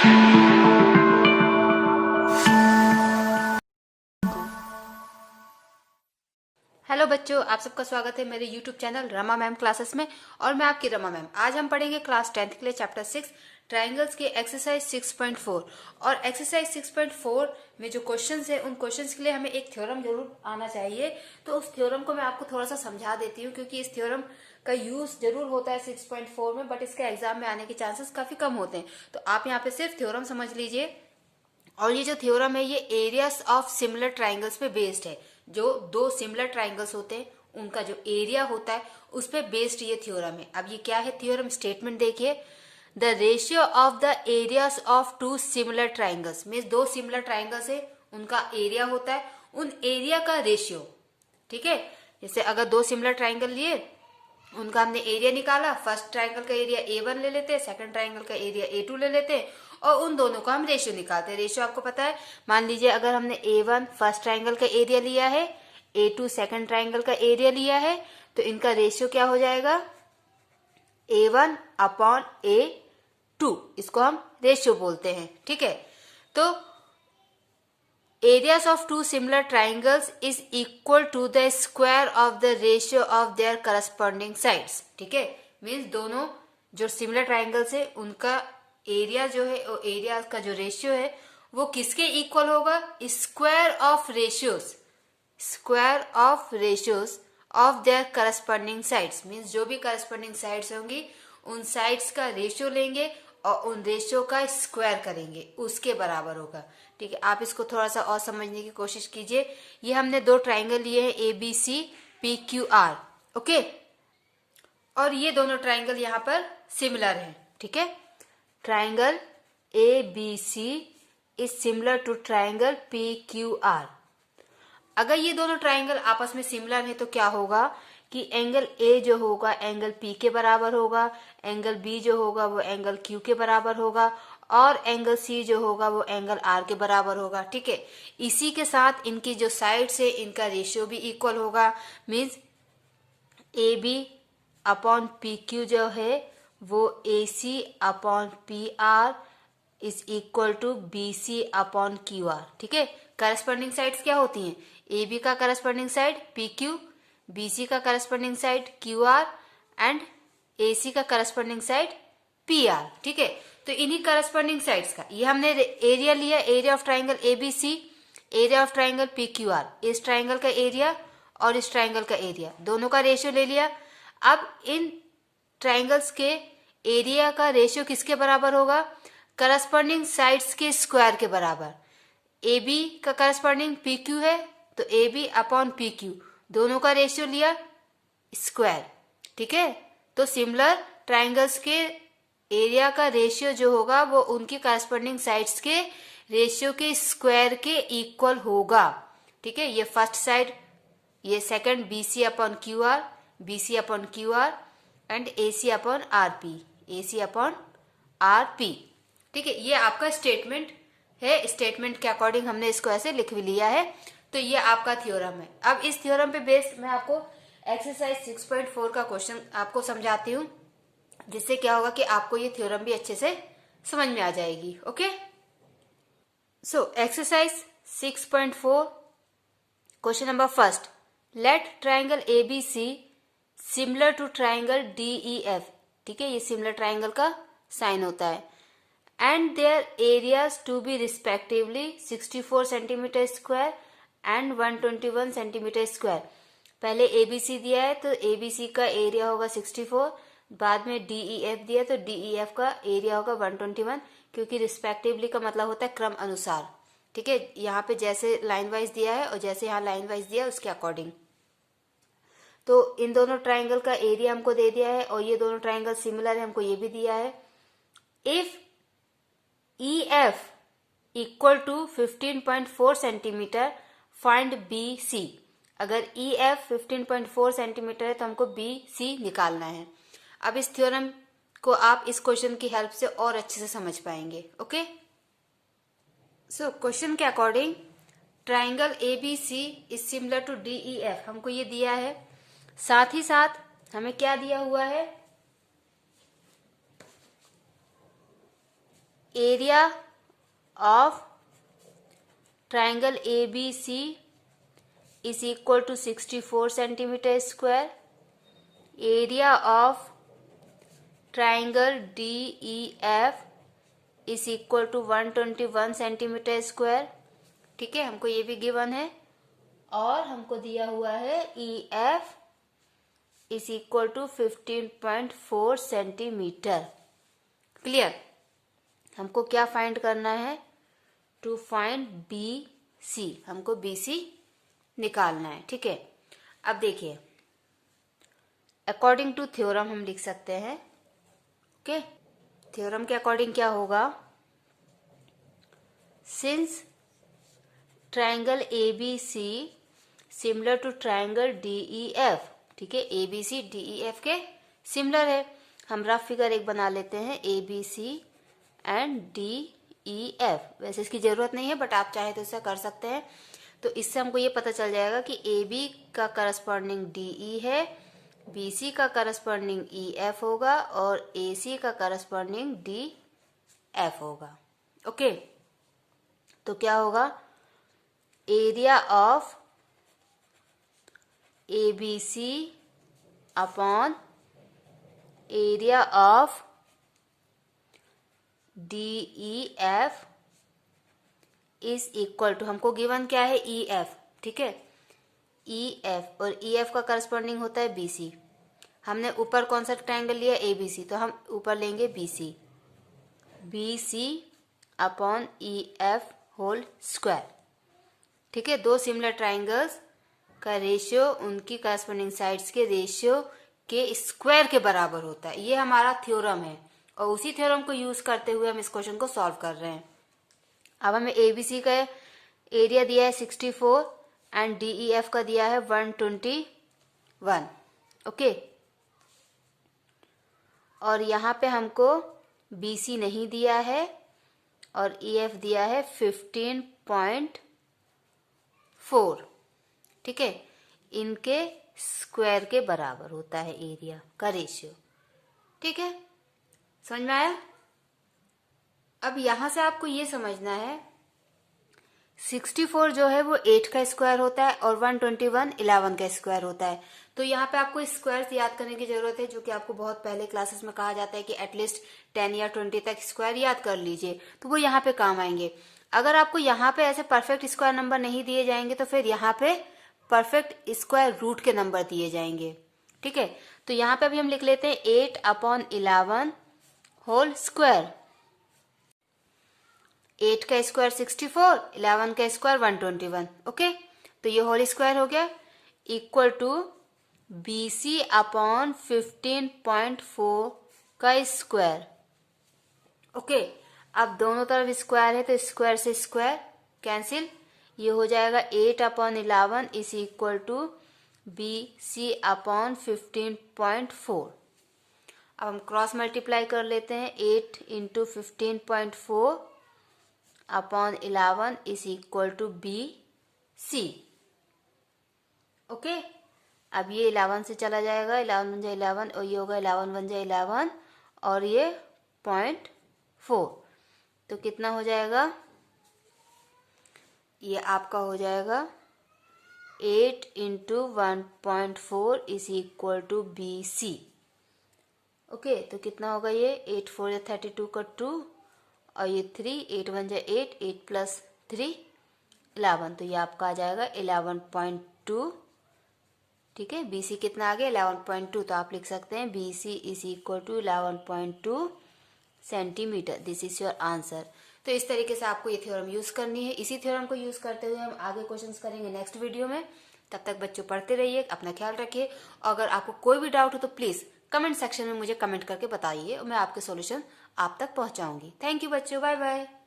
Hello बच्चों, आप सबका स्वागत है मेरे YouTube channel Rama ma'am classes में। और मैं आपकी रमा मैम। आज हम पढ़ेंगे क्लास 10th के लिए चैप्टर 6 ट्राइंगल्स के एक्सरसाइज 6.4। और एक्सरसाइज 6.4 में जो क्वेश्चंस है उन क्वेश्चंस के लिए हमें एक थ्योरम जरूर आना चाहिए। तो उस थ्योरम को मैं आपको थोड़ा सा समझा देती हूँ, क्योंकि इस थ्योरम का यूज जरूर होता है 6.4 में, बट इसके एग्जाम में आने के चांसेस काफी कम होते हैं। तो आप यहाँ पे सिर्फ थ्योरम समझ लीजिए। और ये जो थ्योरम है ये एरियाज ऑफ सिमिलर ट्राइंगल्स पे बेस्ड है। जो दो सिमिलर ट्राइंगल्स होते हैं उनका जो एरिया होता है उस पे बेस्ड ये थ्योरम है। अब ये क्या है थ्योरम, स्टेटमेंट देखिए। The ratio of the areas of two similar triangles, means दो सिमिलर ट्राइंगल्स है उनका एरिया होता है, उन एरिया का रेशियो। ठीक है, जैसे अगर दो सिमिलर ट्राइंगल लिए, उनका हमने एरिया निकाला। फर्स्ट ट्राइंगल का एरिया A1 ले लेते हैं, सेकंड ट्राइंगल का एरिया A2 ले लेते हैं, और उन दोनों का हम रेशियो निकालते हैं। रेशियो आपको पता है, मान लीजिए अगर हमने A1 फर्स्ट ट्राइंगल का एरिया लिया है, A2 सेकंड ट्राइंगल का एरिया लिया है, तो इनका रेशियो क्या हो जाएगा, A1 अपॉन A2। इसको हम रेशियो बोलते हैं। ठीक है, तो areas of two similar triangles is equal to the square of the ratio of their corresponding sides। ठीक है, मीन्स दोनों जो सिमिलर ट्राइंगल्स है उनका एरिया जो है, और एरिया का जो रेशियो है वो किसके इक्वल होगा, square of ratios, square of ratios of their corresponding sides. Means जो भी करस्पॉन्डिंग साइड्स होंगी उन साइड्स का रेशियो लेंगे और उन रेशियो का स्क्वायर करेंगे, उसके बराबर होगा। ठीक है, आप इसको थोड़ा सा और समझने की कोशिश कीजिए। ये हमने दो ट्राइंगल लिए हैं ABC PQR। ओके, और ये दोनों ट्राइंगल यहाँ पर सिमिलर हैं। ठीक है, triangle ABC is similar to triangle PQR। अगर ये दोनों ट्राइंगल आपस में सिमिलर है तो क्या होगा कि एंगल A जो होगा एंगल P के बराबर होगा, एंगल B जो होगा वो एंगल Q के बराबर होगा, और एंगल C जो होगा वो एंगल R के बराबर होगा। ठीक है, इसी के साथ इनकी जो साइड्स है इनका रेशियो भी इक्वल होगा। मीन्स AB अपॉन PQ जो है वो AC upon PR is equal to BC upon QR। ठीक है, करस्पॉन्डिंग साइड्स क्या होती हैं, AB का करस्पॉन्डिंग साइड PQ, BC का corresponding side QR, and AC का करस्पॉन्डिंग साइड PR। ठीक है, तो इन्हीं करस्पॉन्डिंग साइड्स का ये हमने एरिया लिया, area of triangle ABC, area of triangle PQR, इस ट्राइंगल का एरिया और इस ट्राइंगल का एरिया, दोनों का रेशियो ले लिया। अब इन ट्राइंगल्स के एरिया का रेशियो किसके बराबर होगा, करस्पॉन्डिंग साइड्स के स्क्वायर के बराबर। AB का करस्पॉन्डिंग PQ है तो AB अपॉन PQ, दोनों का रेशियो लिया स्क्वायर। ठीक है, तो सिमिलर ट्राइंगल्स के एरिया का रेशियो जो होगा वो उनकी करस्पॉन्डिंग साइड्स के रेशियो के स्क्वायर के इक्वल होगा। ठीक है, ये फर्स्ट साइड, ये second BC upon QR, BC upon QR, and AC upon RP, AC upon RP। ठीक है, ये आपका स्टेटमेंट है। स्टेटमेंट के अकॉर्डिंग हमने इसको ऐसे लिख भी लिया है। तो ये आपका थ्योरम है। अब इस थ्योरम पे बेस्ड मैं आपको एक्सरसाइज 6.4 का क्वेश्चन आपको समझाती हूँ, जिससे क्या होगा कि आपको ये थ्योरम भी अच्छे से समझ में आ जाएगी। Okay, so exercise 6.4 question number first, let triangle ABC similar to triangle DEF। ठीक है, ये सिमिलर ट्राइंगल का साइन होता है। And their areas to be respectively 64 centimetre square and 121 centimetre square. पहले ABC दिया है तो ABC का एरिया होगा 64, बाद में DEF दिया तो DEF का एरिया होगा 121, क्योंकि रिस्पेक्टिवली का मतलब होता है क्रम अनुसार। ठीक है, यहाँ पे जैसे लाइन वाइज दिया है और जैसे यहाँ लाइन वाइज दिया है उसके अकॉर्डिंग। तो इन दोनों ट्राइंगल का एरिया हमको दे दिया है और ये दोनों ट्राइंगल सिमिलर है, हमको ये भी दिया है। If EF equal to 15.4 centimetre find BC। अगर EF 15.4 सेंटीमीटर है तो हमको BC निकालना है। अब इस थ्योरम को आप इस क्वेश्चन की हेल्प से और अच्छे से समझ पाएंगे। ओके, सो क्वेश्चन के according triangle ABC is similar to DEF, हमको ये दिया है। साथ ही साथ हमें क्या दिया हुआ है, area of triangle ABC is equal to 64 centimeter square. Area of triangle DEF is equal to 121 centimeter square. ठीक है, हमको ये भी गिवन है और हमको दिया हुआ है EF is equal to 15.4 centimetre. Clear. हमको क्या फाइंड करना है? To find BC. हमको BC निकालना है. ठीक है, अब देखिए अकॉर्डिंग टू थ्योरम हम लिख सकते हैं. ओके, थ्योरम के अकॉर्डिंग क्या होगा? Since triangle ABC similar to triangle DEF. ठीक है, ABC DEF के सिमिलर है. हम रफ फिगर एक बना लेते हैं ABC एंड DEF. वैसे इसकी जरूरत नहीं है बट आप चाहे तो ऐसा कर सकते हैं. तो इससे हमको ये पता चल जाएगा कि AB का करस्पॉन्डिंग DE है, BC का करस्पॉन्डिंग EF होगा और AC का करस्पॉन्डिंग DF होगा. ओके, तो क्या होगा? Area of ABC upon area of DEF is equal to, हमको गिवन क्या है? EF. ठीक है, EF और EF का करस्पॉन्डिंग होता है BC. हमने ऊपर कौन सा ट्राइंगल लिया? ABC, तो हम ऊपर लेंगे BC upon EF whole square. ठीक है, दो सिमिलर ट्राइंगल्स का रेशियो उनकी करस्पॉन्डिंग साइड्स के रेशियो के स्क्वायर के बराबर होता है. ये हमारा थ्योरम है और उसी थ्योरम को यूज करते हुए हम इस क्वेश्चन को सॉल्व कर रहे हैं. अब हमें ABC का एरिया दिया है 64 एंड DEF का दिया है 121. ओके, और यहाँ पे हमको BC नहीं दिया है और EF दिया है 15.4. ठीक है, इनके स्क्वायर के बराबर होता है एरिया का रेशियो. ठीक है, समझ में आया? अब यहां से आपको ये समझना है 64 जो है वो 8 का स्क्वायर होता है और 121 11 का स्क्वायर होता है. तो यहाँ पे आपको स्क्वायर याद करने की जरूरत है, जो कि आपको बहुत पहले क्लासेस में कहा जाता है कि एटलीस्ट 10 या 20 तक स्क्वायर याद कर लीजिए, तो वो यहाँ पे काम आएंगे. अगर आपको यहाँ पे ऐसे परफेक्ट स्क्वायर नंबर नहीं दिए जाएंगे तो फिर यहाँ पे परफेक्ट स्क्वायर रूट के नंबर दिए जाएंगे. ठीक है, तो यहाँ पे अभी हम लिख लेते हैं 8 अपॉन 11 होल स्क्वायर. 8 का स्क्वायर 64, 11 का स्क्वायर 121. ओके, तो ये होल स्क्वायर हो गया इक्वल टू BC अपॉन 15.4 का स्क्वायर. ओके, अब दोनों तरफ स्क्वायर है तो स्क्वायर से स्क्वायर कैंसिल. ये हो जाएगा 8 upon 11 is equal to BC upon 15.4. अब हम क्रॉस मल्टीप्लाई कर लेते हैं. 8 into 15.4 upon 11 is equal to BC. Okay, अब ये 11 से चला जाएगा, 11 बन जाए 11 और ये होगा 11 बन जाए 11 और ये 0.4. तो कितना हो जाएगा? ये आपका हो जाएगा 8 into 1.4 is equal to BC. Okay, तो कितना होगा ये? 8 4 32 का 2 और ये 3, 8 1 जा 8, 8 प्लस 3 11. तो ये आपका आ जाएगा 11.2. ठीक है, BC कितना आ गया? 11.2. तो आप लिख सकते हैं BC is equal to 11.2 centimetre. This is your answer. तो इस तरीके से आपको ये थ्योरम यूज करनी है. इसी थ्योरम को यूज करते हुए हम आगे क्वेश्चंस करेंगे नेक्स्ट वीडियो में. तब तक बच्चों पढ़ते रहिए, अपना ख्याल रखिए. अगर आपको कोई भी डाउट हो तो प्लीज कमेंट सेक्शन में मुझे कमेंट करके बताइए और मैं आपके सॉल्यूशन आप तक पहुंचाऊंगी. थैंक यू बच्चों, बाय बाय.